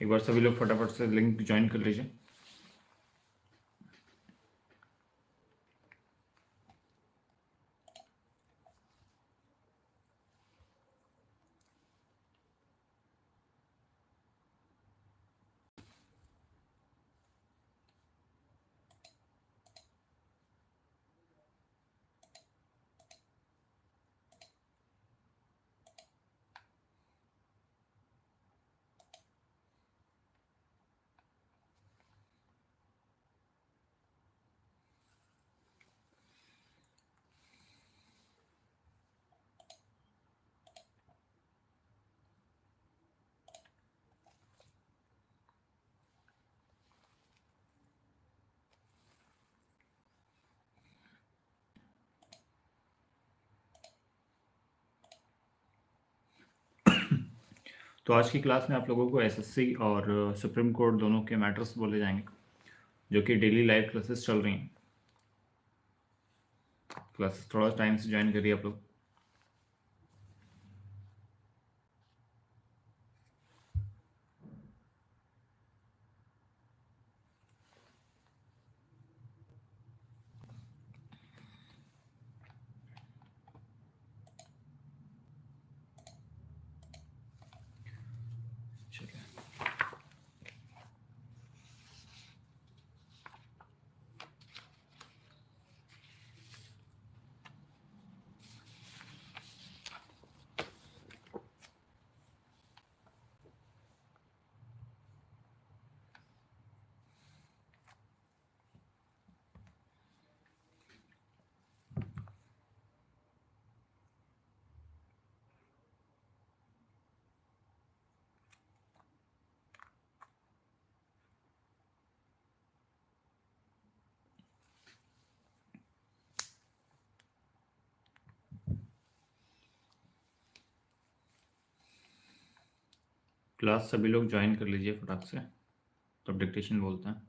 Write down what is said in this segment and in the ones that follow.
एक बार सभी लोग फटाफट से लिंक ज्वाइन कर लीजिए। तो आज की क्लास में आप लोगों को एसएससी और सुप्रीम कोर्ट दोनों के मैटर्स बोले जाएंगे, जो कि डेली लाइव क्लासेस चल रही हैं। क्लासेस थोड़ा टाइम से ज्वाइन करिए आप लोग। क्लास सभी लोग ज्वाइन कर लीजिए फटाक से, तब डिक्टेशन बोलते हैं।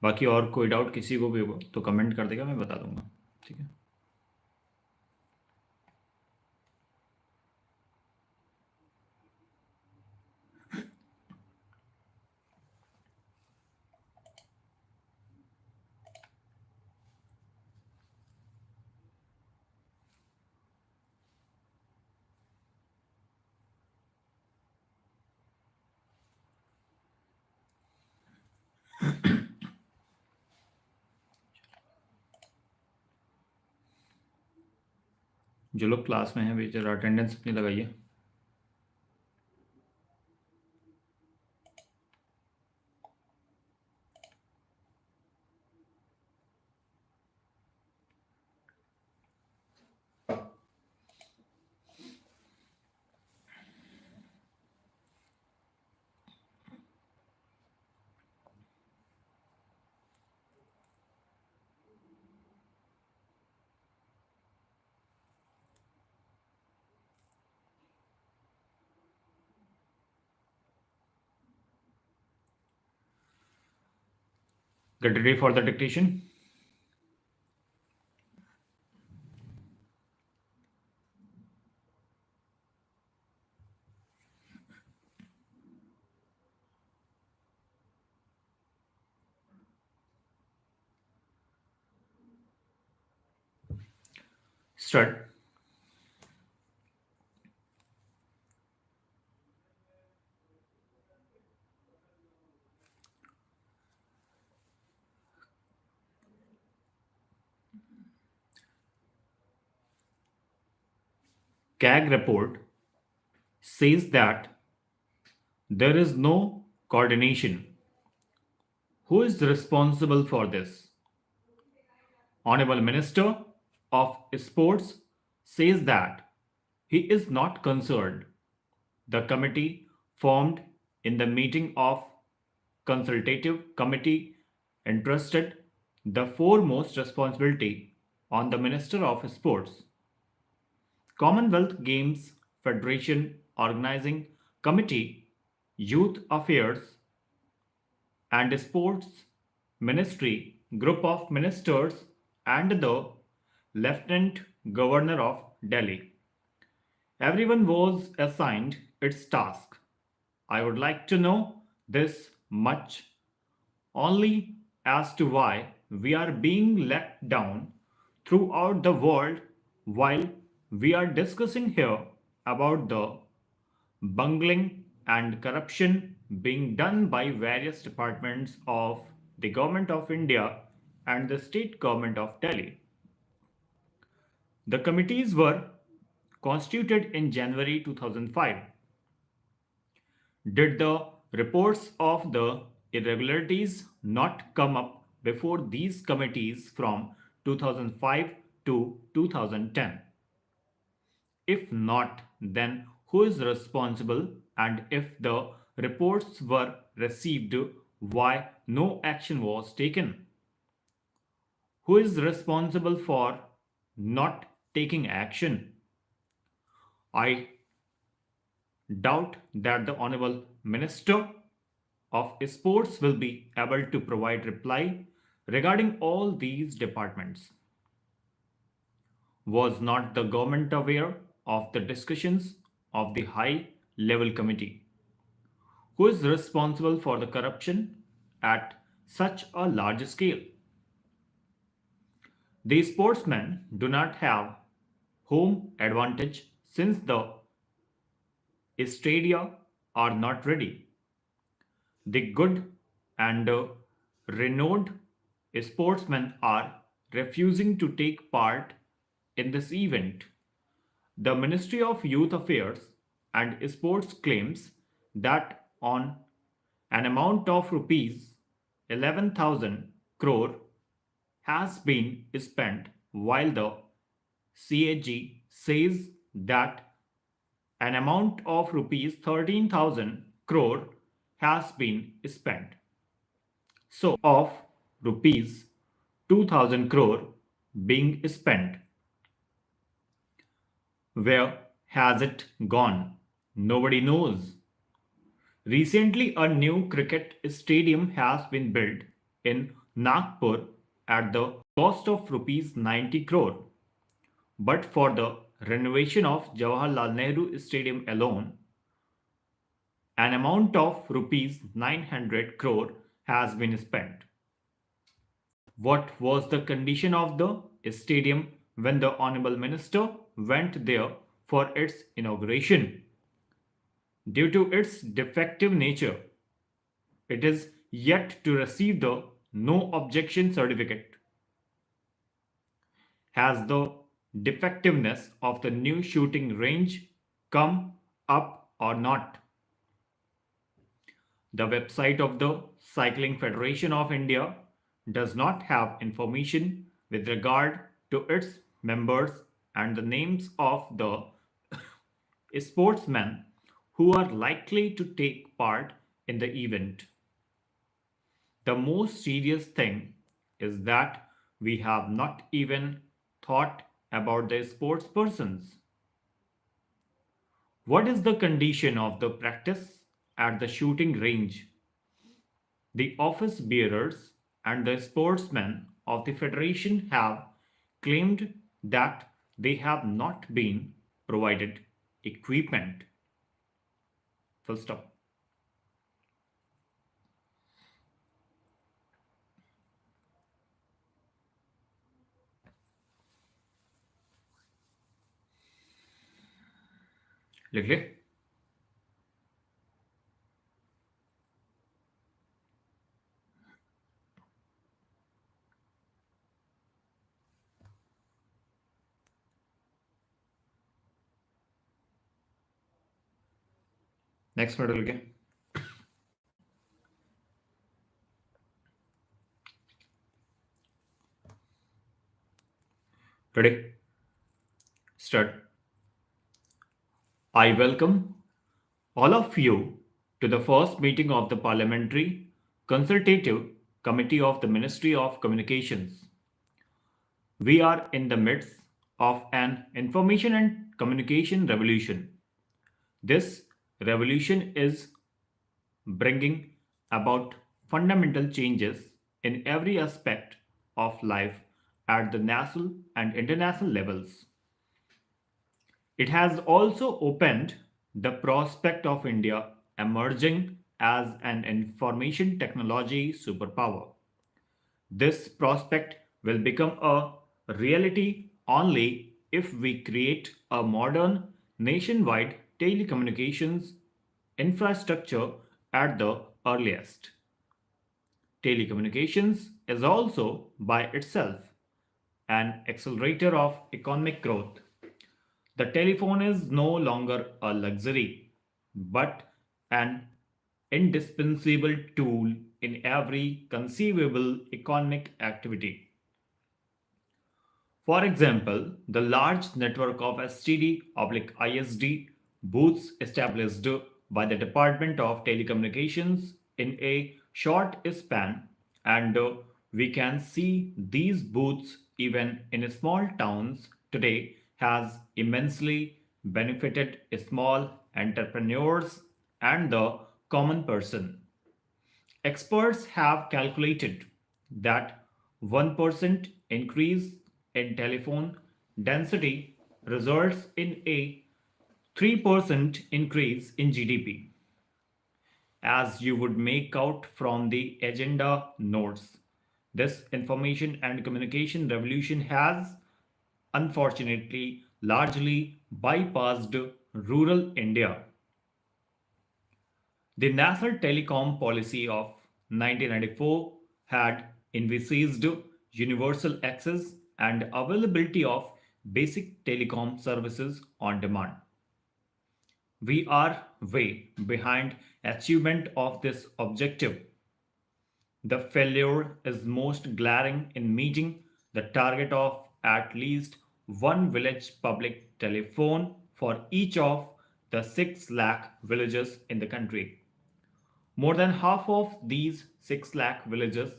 बाकी और कोई डाउट किसी को भी हो तो कमेंट कर देगा, मैं बता दूंगा, ठीक है। जो लोग क्लास में हैं वे जरा अटेंडेंस अपनी लगाइए। Get ready for the dictation. Start. CAG report says that there is no coordination. Who is responsible for this? Honorable Minister of Sports says that he is not concerned. The committee formed in the meeting of consultative committee entrusted the foremost responsibility on the Minister of Sports. Commonwealth Games Federation Organizing Committee, Youth Affairs and Sports Ministry, Group of Ministers and the Lieutenant Governor of Delhi. Everyone was assigned its task. I would like to know this much only as to why we are being let down throughout the world while we are discussing here about the bungling and corruption being done by various departments of the Government of India and the State Government of Delhi. The committees were constituted in January 2005. Did the reports of the irregularities not come up before these committees from 2005 to 2010? If not, then who is responsible? And if the reports were received, why no action was taken? Who is responsible for not taking action? I doubt that the Honorable Minister of Sports will be able to provide reply regarding all these departments. Was not the government aware of the discussions of the high level committee? Who is responsible for the corruption at such a large scale? The sportsmen do not have home advantage since the stadia are not ready. The good and renowned sportsmen are refusing to take part in this event. The Ministry of Youth Affairs and Sports claims that on an amount of rupees 11,000 crore has been spent while the CAG says that an amount of rupees 13,000 crore has been spent. So, of rupees 2,000 crore being spent, where has it gone? Nobody knows. Recently, a new cricket stadium has been built in Nagpur at the cost of rupees 90 crore. But for the renovation of Jawaharlal Nehru Stadium alone, an amount of rupees 900 crore has been spent. What was the condition of the stadium when the Honorable Minister went there for its inauguration? Due to its defective nature, it is yet to receive the no objection certificate. Has the defectiveness of the new shooting range come up or not? The website of the Cycling Federation of India does not have information with regard to its members and the names of the sportsmen who are likely to take part in the event. The most serious thing is that we have not even thought about the sports persons. What is the condition of the practice at the shooting range? The office bearers and the sportsmen of the federation have claimed that they have not been provided equipment. Full stop. लिख ले. Next model के ready, start. I welcome all of you to the first meeting of the Parliamentary Consultative Committee of the Ministry of Communications. We are in the midst of an information and communication revolution. This revolution is bringing about fundamental changes in every aspect of life at the national and international levels. It has also opened the prospect of India emerging as an information technology superpower. This prospect will become a reality only if we create a modern nationwide telecommunications infrastructure at the earliest. Telecommunications is also, by itself, an accelerator of economic growth. The telephone is no longer a luxury, but an indispensable tool in every conceivable economic activity. For example, the large network of STD/ISD booths established by the Department of Telecommunications in a short span, and we can see these booths even in small towns today has immensely benefited small entrepreneurs and the common person. Experts have calculated that 1% increase in telephone density results in a 3% increase in GDP, as you would make out from the agenda notes. This information and communication revolution has, unfortunately, largely bypassed rural India. The National Telecom Policy of 1994 had envisaged universal access and availability of basic telecom services on demand. We are way behind achievement of this objective. The failure is most glaring in meeting the target of at least one village public telephone for each of the 6 lakh villages in the country. More than half of these 6 lakh villages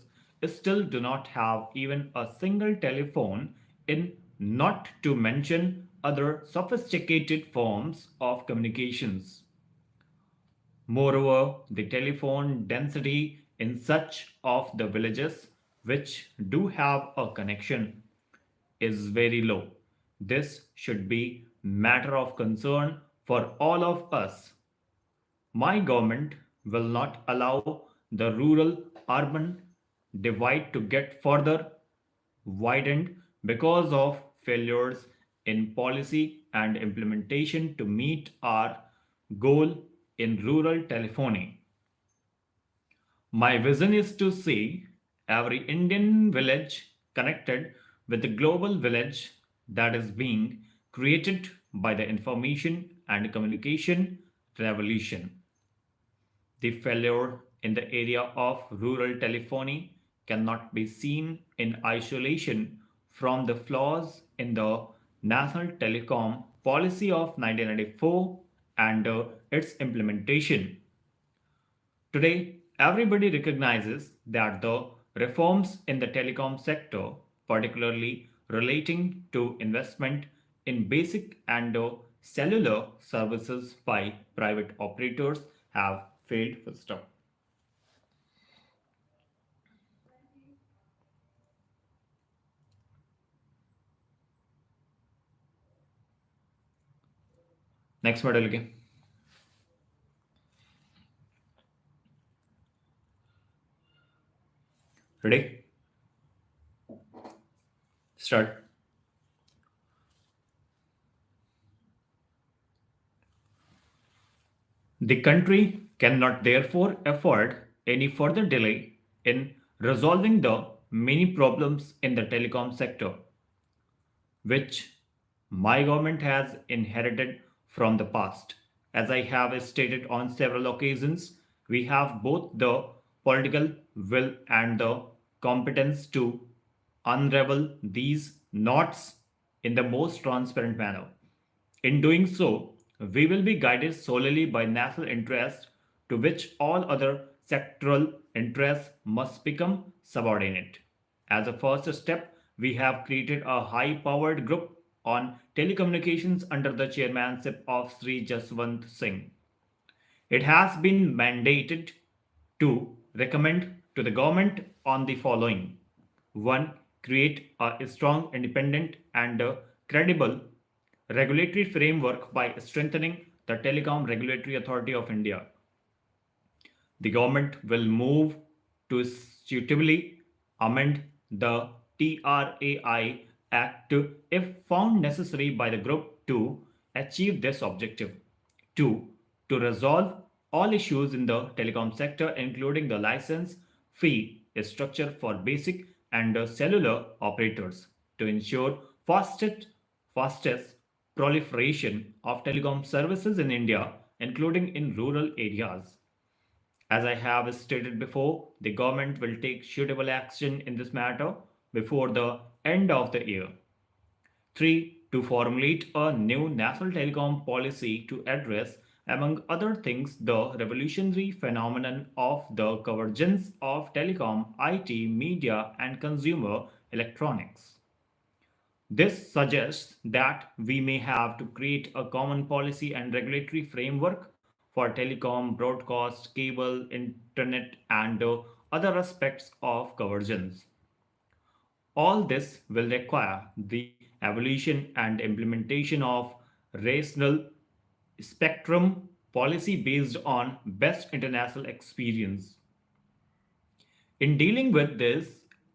still do not have even a single telephone, in not to mention other sophisticated forms of communications. Moreover, the telephone density in such of the villages which do have a connection is very low. This should be matter of concern for all of us. My government will not allow the rural urban divide to get further widened because of failures in policy and implementation to meet our goal in rural telephony. My vision is to see every Indian village connected with the global village that is being created by the information and communication revolution. The failure in the area of rural telephony cannot be seen in isolation from the flaws in the National Telecom Policy of 1994 and its implementation. Today, everybody recognizes that the reforms in the telecom sector, particularly relating to investment in basic and cellular services by private operators, have failed. Full stop. Next model again. Ready? Start. The country cannot therefore afford any further delay in resolving the many problems in the telecom sector, which my government has inherited from the past. As I have stated on several occasions, we have both the political will and the competence to unravel these knots in the most transparent manner. In doing so, we will be guided solely by national interest to which all other sectoral interests must become subordinate. As a first step, we have created a high powered group on telecommunications under the chairmanship of Sri Jaswant Singh. It has been mandated to recommend to the government on the following: 1. Create a strong, independent, and credible regulatory framework by strengthening the Telecom Regulatory Authority of India. The government will move to suitably amend the TRAI Act if found necessary by the group to achieve this objective. 2. To resolve all issues in the telecom sector, including the license fee structure for basic and cellular operators, to ensure fastest proliferation of telecom services in India, including in rural areas. As I have stated before, the government will take suitable action in this matter before the end of the year. 3. To formulate a new national telecom policy to address, among other things, the revolutionary phenomenon of the convergence of telecom, IT, media, and consumer electronics. This suggests that we may have to create a common policy and regulatory framework for telecom, broadcast, cable, internet, and other aspects of convergence. All this will require the evolution and implementation of rational spectrum policy based on best international experience. In dealing with this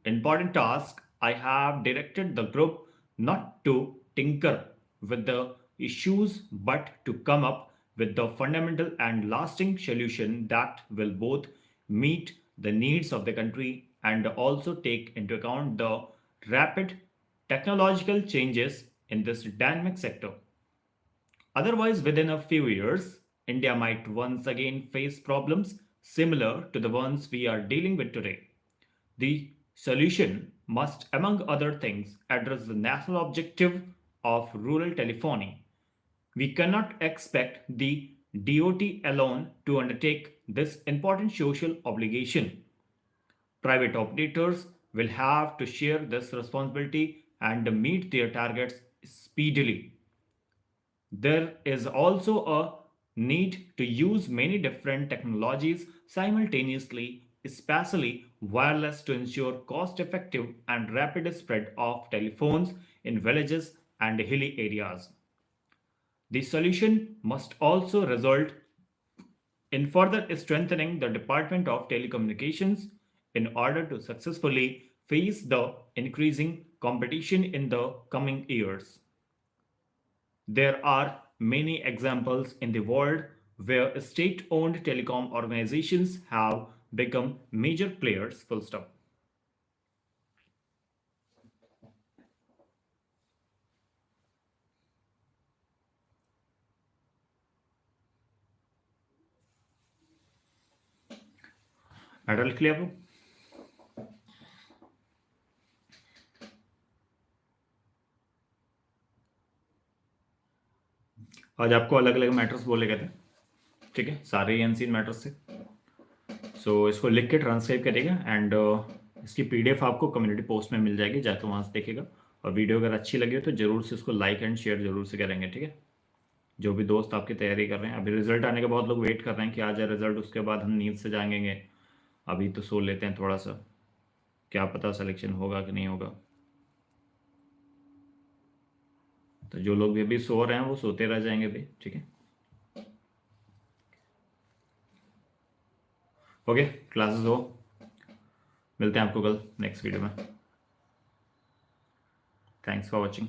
important task, I have directed the group not to tinker with the issues but to come up with the fundamental and lasting solution that will both meet the needs of the country and also take into account the rapid technological changes in this dynamic sector. Otherwise, within a few years, India might once again face problems similar to the ones we are dealing with today. The solution must, among other things, address the national objective of rural telephony. We cannot expect the DOT alone to undertake this important social obligation. Private operators will have to share this responsibility and meet their targets speedily. There is also a need to use many different technologies simultaneously, especially wireless, to ensure cost effective and rapid spread of telephones in villages and hilly areas. The solution must also result in further strengthening the Department of Telecommunications in order to successfully face the increasing competition in the coming years. There are many examples in the world where state owned telecom organizations have become major players. Full stop. Matter लिख लिया आपको? आज आपको अलग अलग matters बोले गए थे, ठीक है, सारे एनसीन मैटर्स थे. सो इसको लिख के ट्रांसक्राइब करिएगा एंड इसकी पीडीएफ आपको कम्युनिटी पोस्ट में मिल जाएगी, जाकर वहाँ से देखेगा. और वीडियो अगर अच्छी लगी हो तो ज़रूर से उसको लाइक एंड शेयर ज़रूर से करेंगे, ठीक है. जो भी दोस्त आपकी तैयारी कर रहे हैं, अभी रिजल्ट आने के बहुत लोग वेट कर रहे हैं कि आ जाए रिजल्ट, उसके बाद हम नींद से जाएंगे. अभी तो सो लेते हैं थोड़ा सा, क्या पता सिलेक्शन होगा कि नहीं होगा. तो जो लोग भी अभी सो रहे हैं वो सोते रह जाएंगे भी, ठीक है. ओके, क्लासेस हो, मिलते हैं आपको कल नेक्स्ट वीडियो में. Thanks for watching.